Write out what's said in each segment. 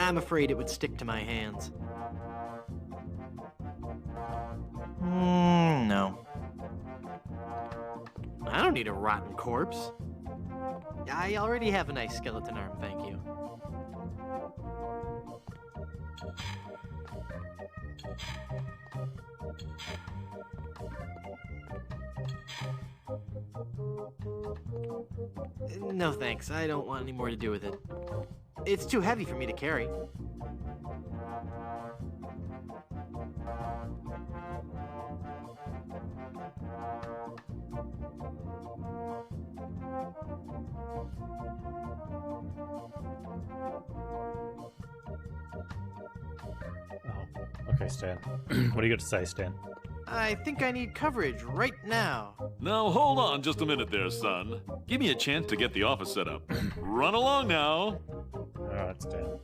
I'm afraid it would stick to my hands. No. I don't need a rotten corpse. I already have a nice skeleton arm, thank you. No thanks, I don't want any more to do with it. It's too heavy for me to carry. Oh, okay, Stan. What do you got to say, Stan? I think I need coverage right now. Now, hold on just a minute there, son. Give me a chance to get the office set up. Run along now. Alright, Stan.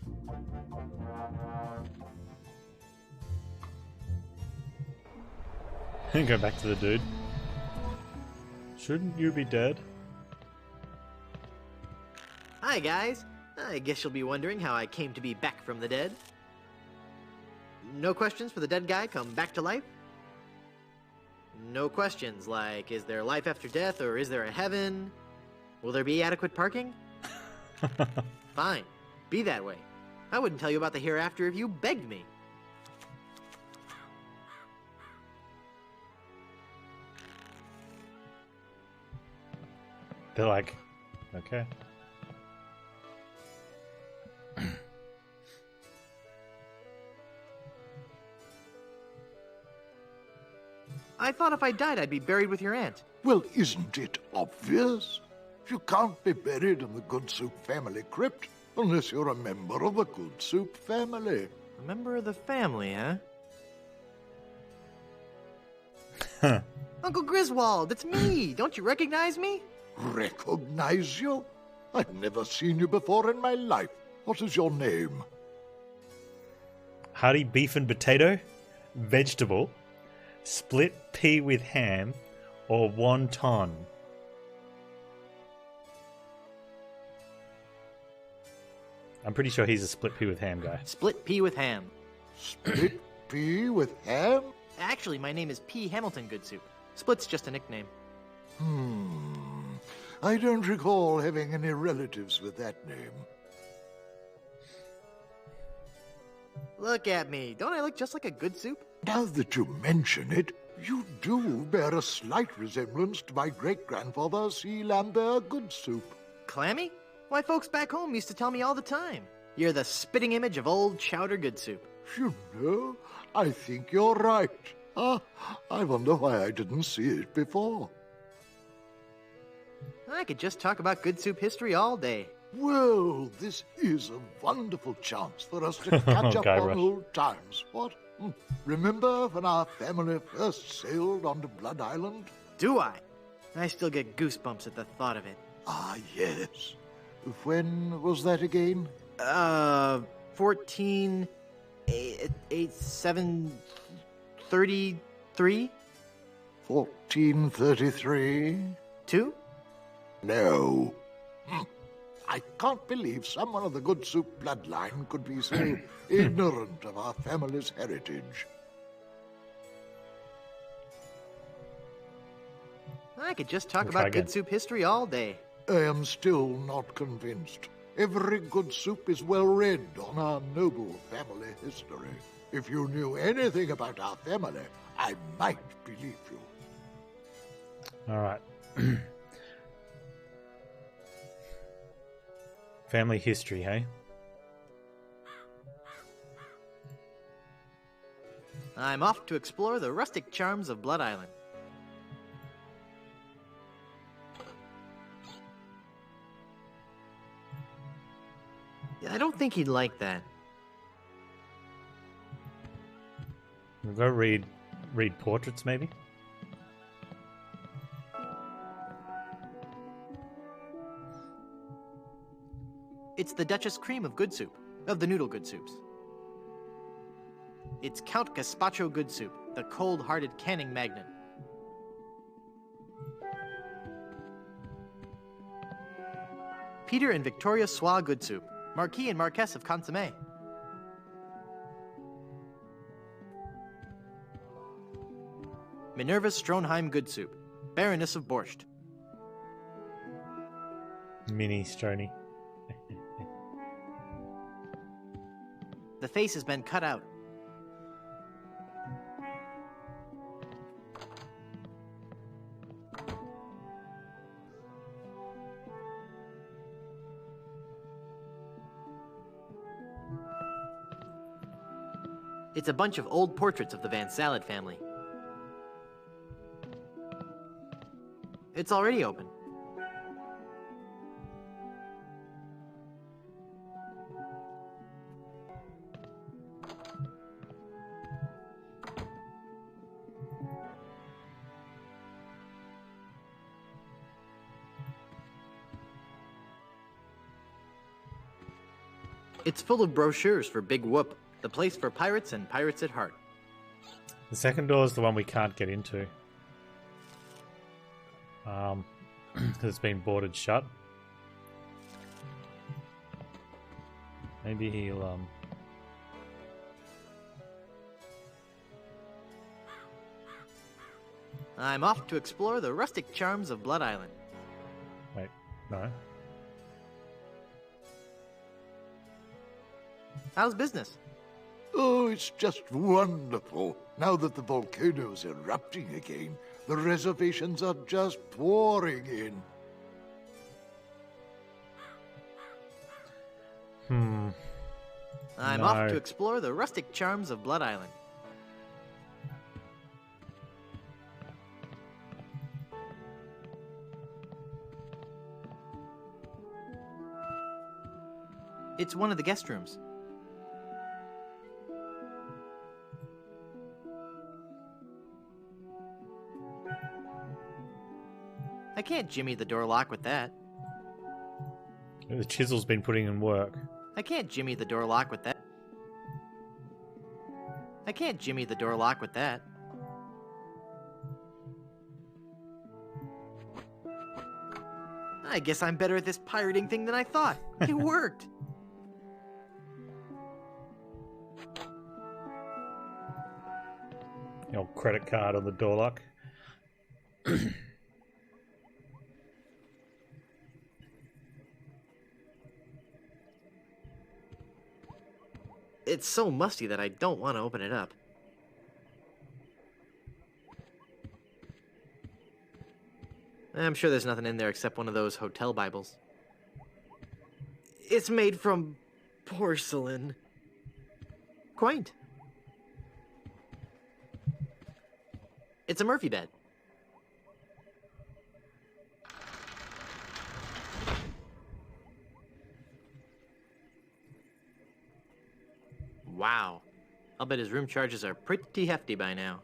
Go back to the dude. Shouldn't you be dead? Hi, guys. I guess you'll be wondering how I came to be back from the dead. No questions for the dead guy come back to life? No questions like, is there life after death or is there a heaven? Will there be adequate parking? Fine. Be that way. I wouldn't tell you about the hereafter if you begged me. They're like, okay. I thought if I died, I'd be buried with your aunt. Well, isn't it obvious? You can't be buried in the Good Soup family crypt unless you're a member of the Good Soup family. A member of the family, huh? Uncle Griswold, it's me! Don't you recognize me? Recognize you? I've never seen you before in my life. What is your name? Hearty beef and potato, vegetable, split pea with ham, or wonton. I'm pretty sure he's a split pea with ham guy. Split pea with ham. Split pea with ham? Actually, my name is P. Hamilton Good Soup. Split's just a nickname. I don't recall having any relatives with that name. Look at me. Don't I look just like a Good Soup? Now that you mention it, you do bear a slight resemblance to my great-grandfather, C. Lambert Good Soup. Clammy? Why, folks back home used to tell me all the time. You're the spitting image of old Chowder Good Soup. You know, I think you're right. I wonder why I didn't see it before. I could just talk about Good Soup history all day. Well, this is a wonderful chance for us to catch up on old times. What? Remember when our family first sailed onto Blood Island? Do I? I still get goosebumps at the thought of it. Ah, yes. When was that again? 14... 733? 1433? 2? No. I can't believe someone of the Good Soup bloodline could be so ignorant of our family's heritage. I could just talk about Good Soup history all day. I am still not convinced. Every Good Soup is well read on our noble family history. If you knew anything about our family, I might believe you. All right. Family history, hey? I'm off to explore the rustic charms of Blood Island. I don't think he'd like that. We'll go read portraits, maybe? It's the Duchess Cream of Good Soup, of the Noodle Good Soups. It's Count Gazpacho Good Soup, the cold-hearted canning magnate. Peter and Victoria Soie Good Soup, Marquis and Marquess of Consommé. Minerva Stronheim Good Soup, Baroness of Borscht. Mini Strony. The face has been cut out. It's a bunch of old portraits of the Van Salad family. It's already open. It's full of brochures for Big Whoop, the place for pirates and pirates at heart. The second door is the one we can't get into. Because it's been boarded shut. Maybe he'll, I'm off to explore the rustic charms of Blood Island. Wait, no. How's business? Oh, it's just wonderful. Now that the volcano's erupting again, the reservations are just pouring in. I'm No. off to explore the rustic charms of Blood Island. It's one of the guest rooms. I can't jimmy the door lock with that. The chisel's been putting in work. I can't jimmy the door lock with that. I can't jimmy the door lock with that. I guess I'm better at this pirating thing than I thought. It worked. The old credit card on the door lock. It's so musty that I don't want to open it up. I'm sure there's nothing in there except one of those hotel Bibles. It's made from porcelain. Quaint. It's a Murphy bed. Wow. I'll bet his room charges are pretty hefty by now.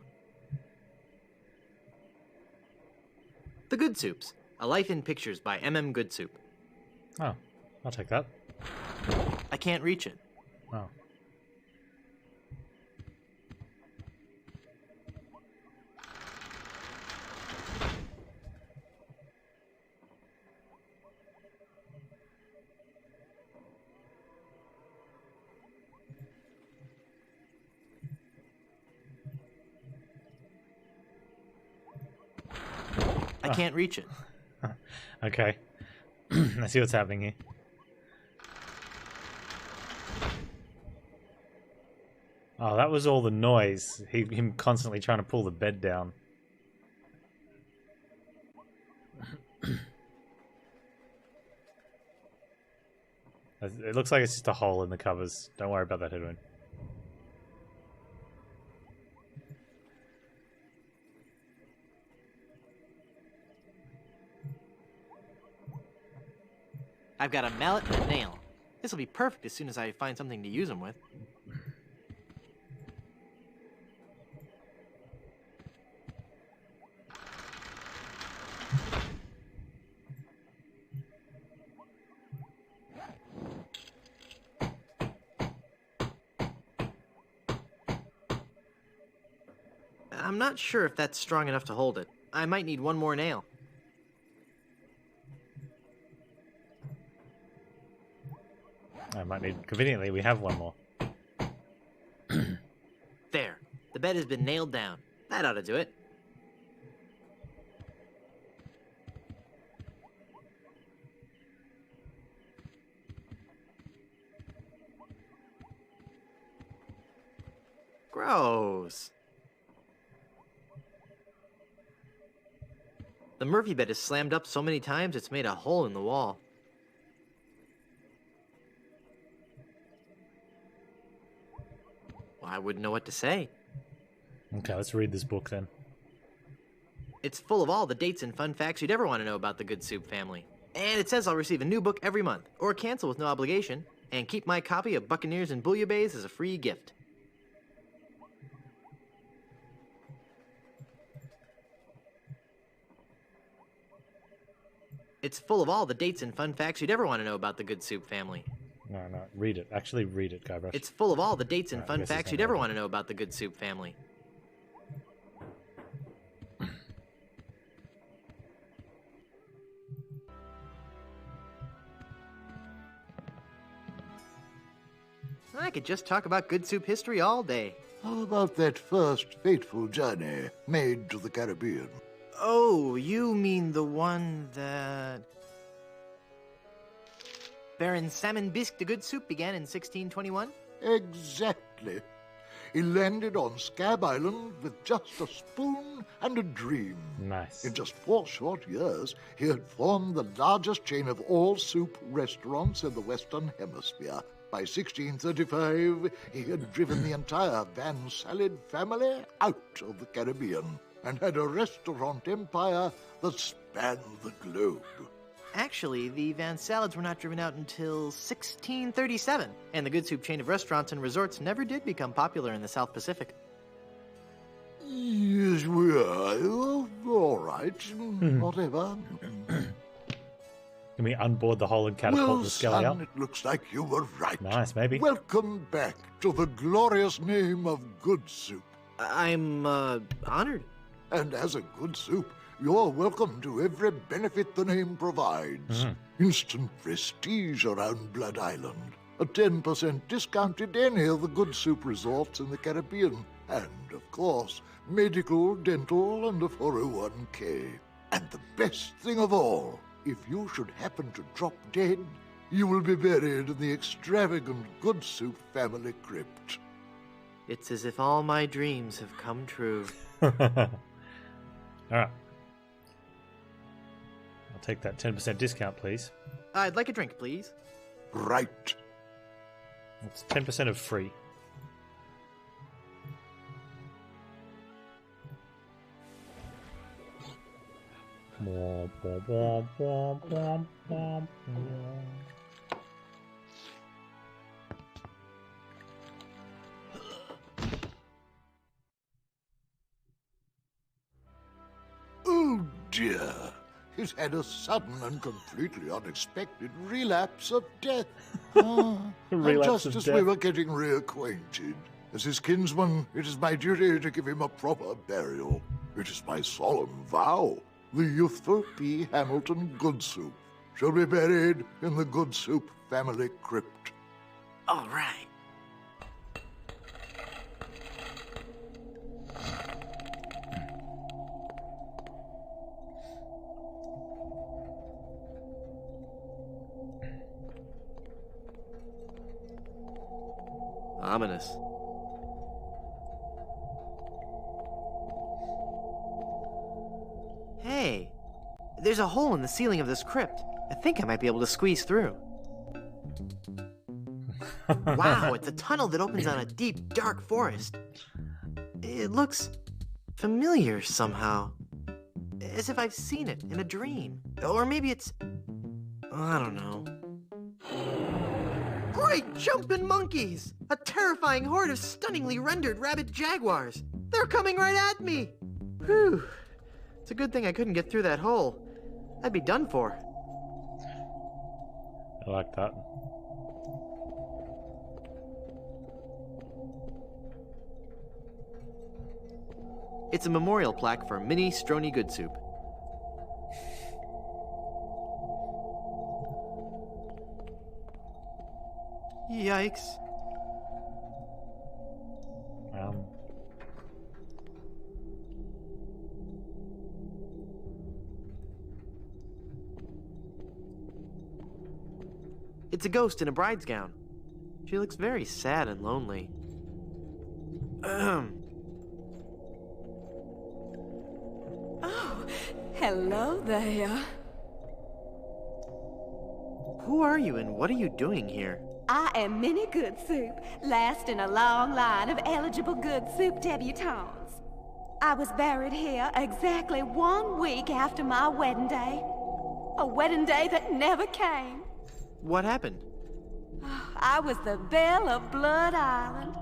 The Good Soups, A Life in Pictures by M.M. Good Soup. Oh, I'll take that. I can't reach it. Oh. I can't reach it. Okay. I see what's happening here. Oh, that was all the noise. Him constantly trying to pull the bed down. It looks like it's just a hole in the covers. Don't worry about that headwind. I've got a mallet and a nail. This will be perfect as soon as I find something to use them with. I'm not sure if that's strong enough to hold it. I might need one more nail. I might need... Conveniently, we have one more. There. The bed has been nailed down. That ought to do it. Gross. The Murphy bed is slammed up so many times it's made a hole in the wall. Well, I wouldn't know what to say. Okay, let's read this book then. It's full of all the dates and fun facts you'd ever want to know about the Good Soup family. And it says I'll receive a new book every month, or cancel with no obligation, and keep my copy of Buccaneers and Bouillabaisse as a free gift. It's full of all the dates and fun facts you'd ever want to know about the Good Soup family. No, read it. Actually, read it, Guybrush. It's full of all the dates and I fun guess facts it's you'd not ever reading. want to know about the Good Soup family. I could just talk about Good Soup history all day. How about that first fateful journey made to the Caribbean? Oh, you mean the one that... Baron Salmon Bisque de Good Soup began in 1621? Exactly. He landed on Scab Island with just a spoon and a dream. Nice. In just 4 short years, he had formed the largest chain of all-soup restaurants in the Western Hemisphere. By 1635, he had driven the entire Van Salad family out of the Caribbean and had a restaurant empire that spanned the globe. Actually, the Van Salads were not driven out until 1637, and the Good Soup chain of restaurants and resorts never did become popular in the South Pacific. Yes, we are. All right. Whatever. Can we unboard the hull and catapult Well, the Skelly son, up? it looks like you were right. Nice, maybe. Welcome back to the glorious name of Good Soup. I'm, honored. And as a Good Soup, you're welcome to every benefit the name provides. Instant prestige around Blood Island. A 10% discount at any of the Good Soup resorts in the Caribbean. And, of course, medical, dental, and a 401k. And the best thing of all, if you should happen to drop dead, you will be buried in the extravagant Good Soup family crypt. It's as if all my dreams have come true. All right. I'll take that 10% discount, please. I'd like a drink, please. Right. It's 10% of free. Oh dear. He's had a sudden and completely unexpected relapse of death. And Relapse just of as death. we were getting reacquainted, as his kinsman, it is my duty to give him a proper burial. It is my solemn vow. The youthful P. Hamilton Good Soup shall be buried in the Good Soup family crypt. All right. Ominous. Hey, there's a hole in the ceiling of this crypt. I think I might be able to squeeze through. Wow, it's a tunnel that opens on a deep, dark forest. It looks familiar somehow. As if I've seen it in a dream. Or maybe it's... I don't know. Great jumping monkeys! A terrifying horde of stunningly rendered rabbit jaguars. They're coming right at me! Whew. It's a good thing I couldn't get through that hole. I'd be done for. I like that. It's a memorial plaque for Minnie Stroney Good Soup. Yikes. It's a ghost in a bride's gown. She looks very sad and lonely. Oh, hello there. Who are you and what are you doing here? I am Minnie Good Soup, last in a long line of eligible Good Soup debutantes. I was buried here exactly 1 week after my wedding day. A wedding day that never came. What happened? I was the belle of Blood Island.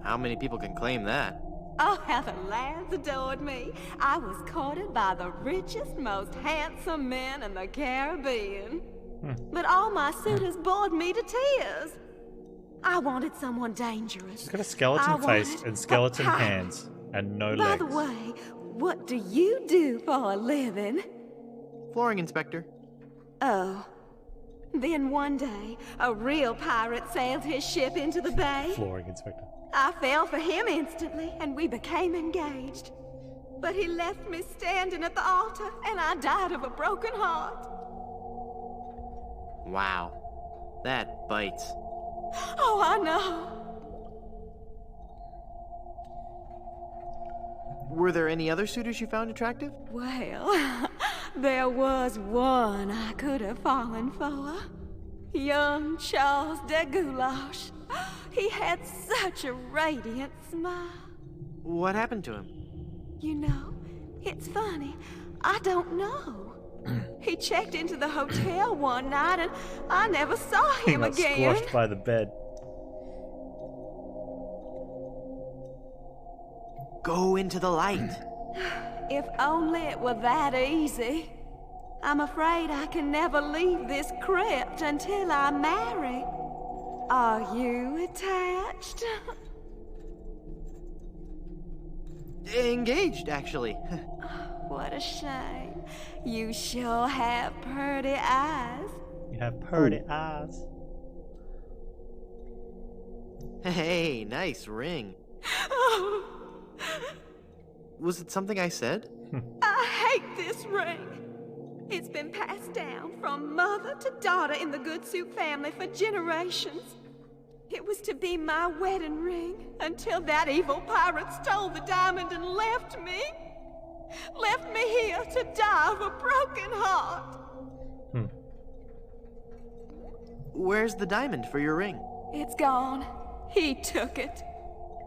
How many people can claim that? Oh, how the lads adored me. I was courted by the richest, most handsome men in the Caribbean. But all my suitors bored me to tears. I wanted someone dangerous. She's got a skeleton face and skeleton hands and no By legs. the way, what do you do for a living? Flooring inspector. Oh. Then one day, a real pirate sailed his ship into the bay. Flooring inspector. I fell for him instantly, and we became engaged. But he left me standing at the altar, and I died of a broken heart. Wow. That bites. Oh, I know. Were there any other suitors you found attractive? Well, there was one I could have fallen for. Young Charles de Goulash. He had such a radiant smile. What happened to him? You know, it's funny. I don't know. He checked into the hotel one night and I never saw He him got again. squashed by the bed. Go into the light. If only it were that easy. I'm afraid I can never leave this crypt until I marry. Are you attached? Engaged, actually. What a shame. You sure have pretty eyes. You have pretty eyes. Hey, nice ring. Was it something I said? I hate this ring. It's been passed down from mother to daughter in the Good Soup family for generations. It was to be my wedding ring until that evil pirate stole the diamond and left me. Left me here to die of a broken heart. Where's the diamond for your ring? It's gone. He took it.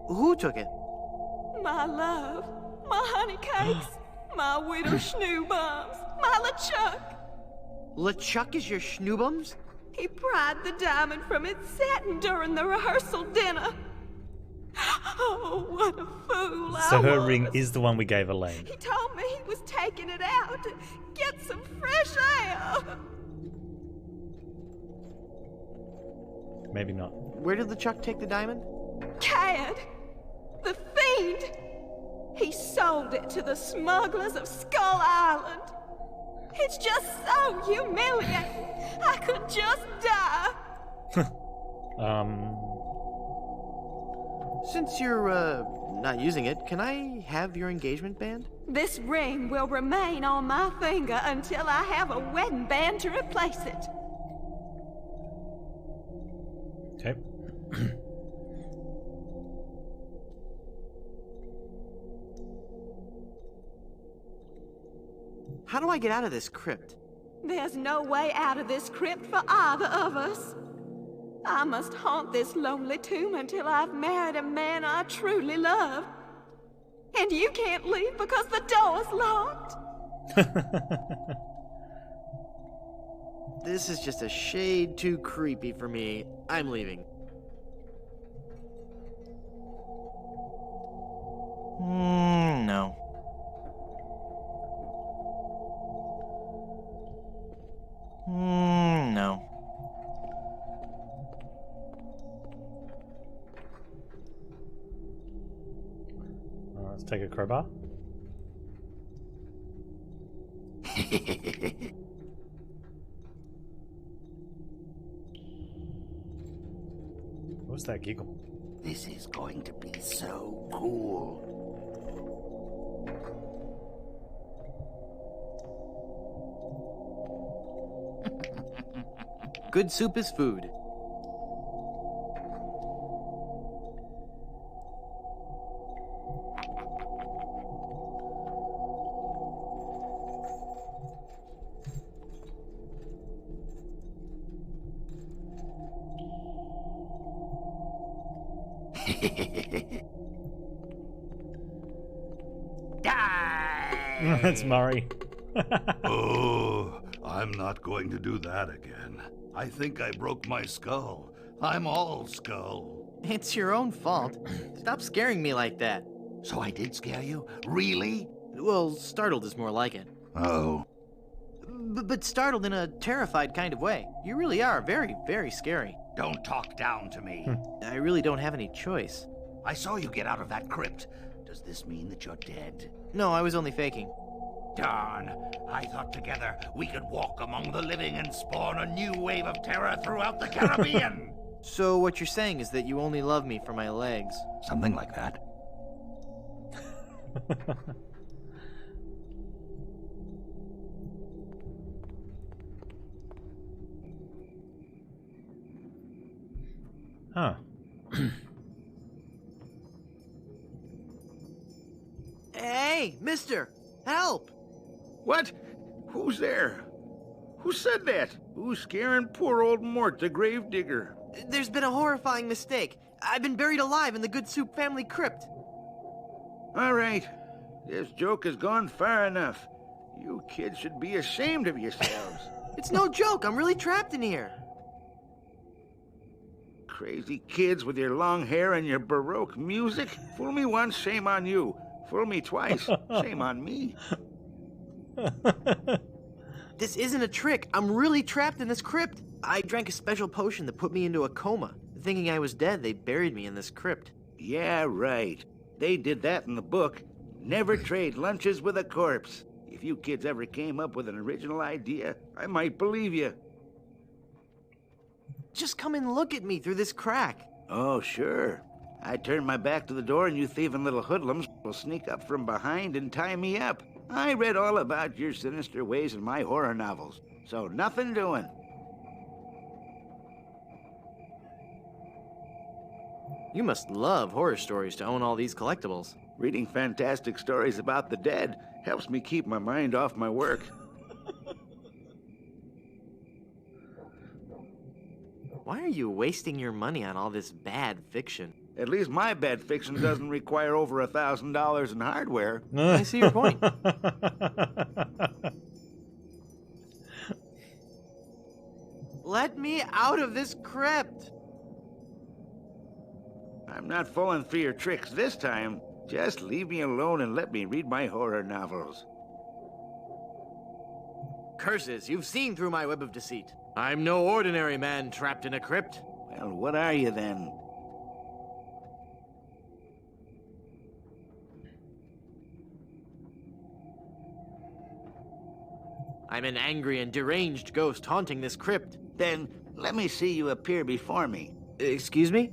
Who took it? My love, my honey cakes, my widow schnoobums, my LeChuck. LeChuck is your schnoobums? He pried the diamond from its satin during the rehearsal dinner. Oh, what a fool So I her was. ring is the one we gave Elaine. He told me he was taking it out to get some fresh air. Maybe not. Where did LeChuck take the diamond? Cad, the fiend. He sold it to the smugglers of Skull Island. It's just so humiliating. I could just die. Since you're, not using it, can I have your engagement band? This ring will remain on my finger until I have a wedding band to replace it. Okay. How do I get out of this crypt? There's no way out of this crypt for either of us. I must haunt this lonely tomb until I've married a man I truly love. And you can't leave because the door's locked. This is just a shade too creepy for me. I'm leaving. No. No. Let's take a crowbar. What's that giggle? This is going to be so cool. Good soup is food. Die! That's Murray. Oh, I'm not going to do that again. I think I broke my skull. I'm all skull. It's your own fault. Stop scaring me like that. So I did scare you? Really? Well, startled is more like it. Oh. But startled in a terrified kind of way. You really are very, very scary. Don't talk down to me. I really don't have any choice. I saw you get out of that crypt. Does this mean that you're dead? No, I was only faking. Darn. I thought together we could walk among the living and spawn a new wave of terror throughout the Caribbean. So what you're saying is that you only love me for my legs. Something like that. Huh. Hey, mister! Help! What? Who's there? Who said that? Who's scaring poor old Mort, the gravedigger? There's been a horrifying mistake. I've been buried alive in the Good Soup family crypt. All right. This joke has gone far enough. You kids should be ashamed of yourselves. It's no joke. I'm really trapped in here. Crazy kids with your long hair and your Baroque music. Fool me once, shame on you. Fool me twice, shame on me. This isn't a trick. I'm really trapped in this crypt. I drank a special potion that put me into a coma. Thinking I was dead, they buried me in this crypt. Yeah, right. They did that in the book. Never trade lunches with a corpse. If you kids ever came up with an original idea, I might believe you. Just come and look at me through this crack. Oh, sure. I turn my back to the door and you thieving little hoodlums will sneak up from behind and tie me up. I read all about your sinister ways in my horror novels, so nothing doing. You must love horror stories to own all these collectibles. Reading fantastic stories about the dead helps me keep my mind off my work. Why are you wasting your money on all this bad fiction? At least my bad fiction doesn't require over $1,000 in hardware. I see your point. Let me out of this crypt! I'm not falling for your tricks this time. Just leave me alone and let me read my horror novels. Curses, you've seen through my web of deceit. I'm no ordinary man trapped in a crypt. Well, what are you then? I'm an angry and deranged ghost haunting this crypt. Then let me see you appear before me. Excuse me?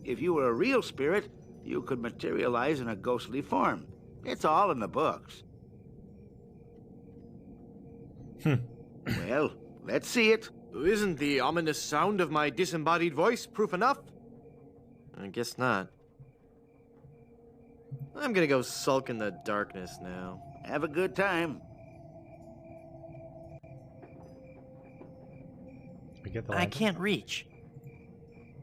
If you were a real spirit, you could materialize in a ghostly form. It's all in the books. Well, let's see it. Isn't the ominous sound of my disembodied voice proof enough? I guess not. I'm gonna go sulk in the darkness now. Have a good time. We get the I lantern. can't reach.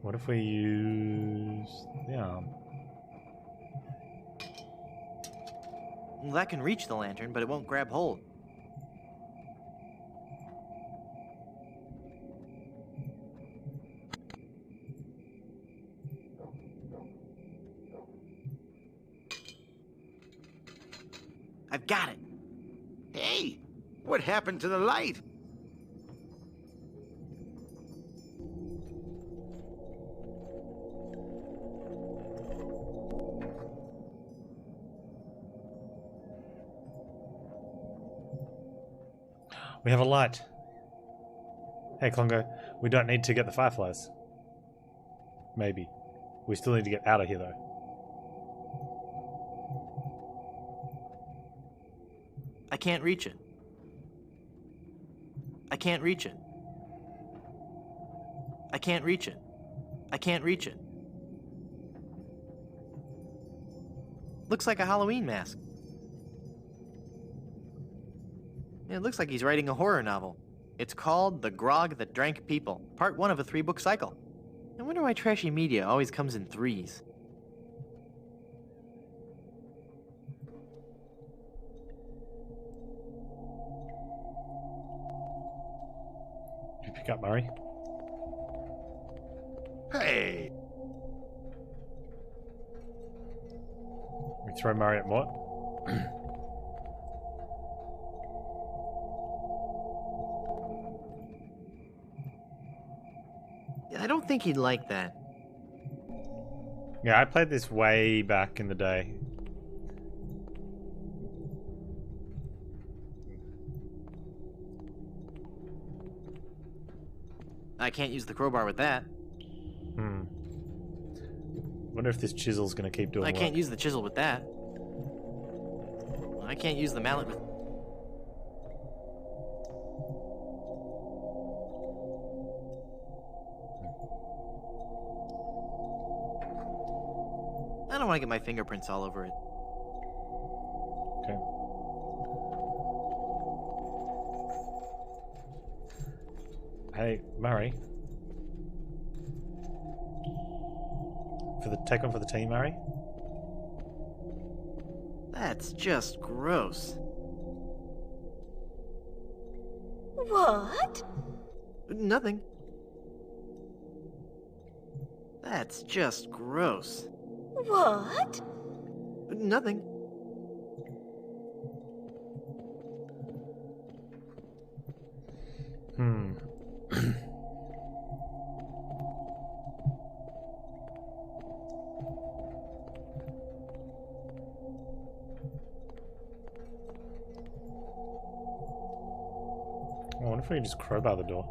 What if we use the arm? Well, that can reach the lantern, but it won't grab hold. I've got it. Hey, what happened to the light? We have a light. Hey, Klongo, we don't need to get the fireflies. Maybe. We still need to get out of here, though. I can't reach it. I can't reach it. I can't reach it. I can't reach it. Looks like a Halloween mask. It looks like he's writing a horror novel. It's called The Grog That Drank People, part 1 of a 3-book cycle. I wonder why trashy media always comes in threes. Pick up Murray. Hey! We throw Murray at Mort. I don't think he'd like that. Yeah, I played this way back in the day. I can't use the crowbar with that. Wonder if this chisel's gonna keep doing I work. can't use the chisel with that. I can't use the mallet with... I don't want to get my fingerprints all over it. Okay. Hey, Murray. Take one for the team, Murray. That's just gross. What? Nothing. That's just gross. What? Nothing. I wonder if we can just crowbar the door.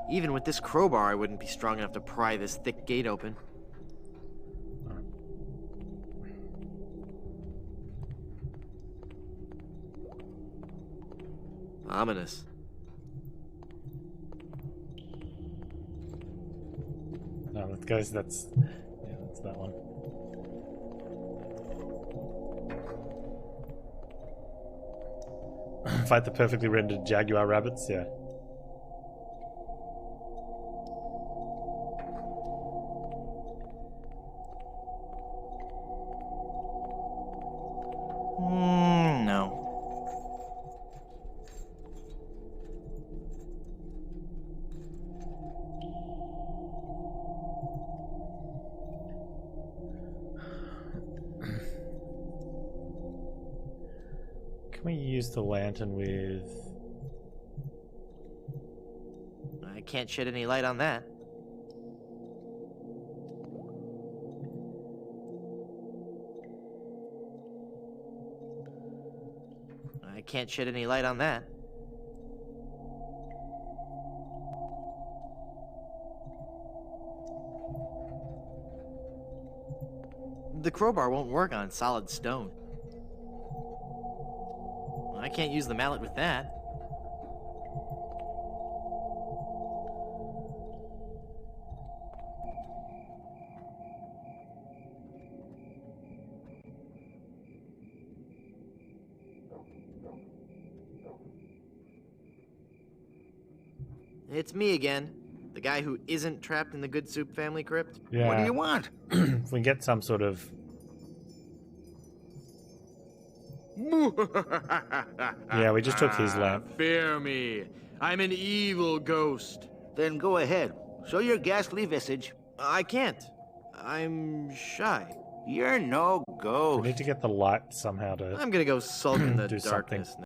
Even with this crowbar, I wouldn't be strong enough to pry this thick gate open. Ominous. No, that goes. That's that one. Fight the perfectly rendered jaguar rabbits. Yeah. No. Can we use the lantern with... I can't shed any light on that. I can't shed any light on that. The crowbar won't work on solid stone. I can't use the mallet with that. It's me again. The guy who isn't trapped in the Good Soup family crypt. Yeah. What do you want? If we get some sort of... Yeah, we just took his lamp. Fear me. I'm an evil ghost. Then go ahead. Show your ghastly visage. I can't. I'm shy. You're no ghost. We need to get the light somehow to... I'm gonna go sulk in the Do something. darkness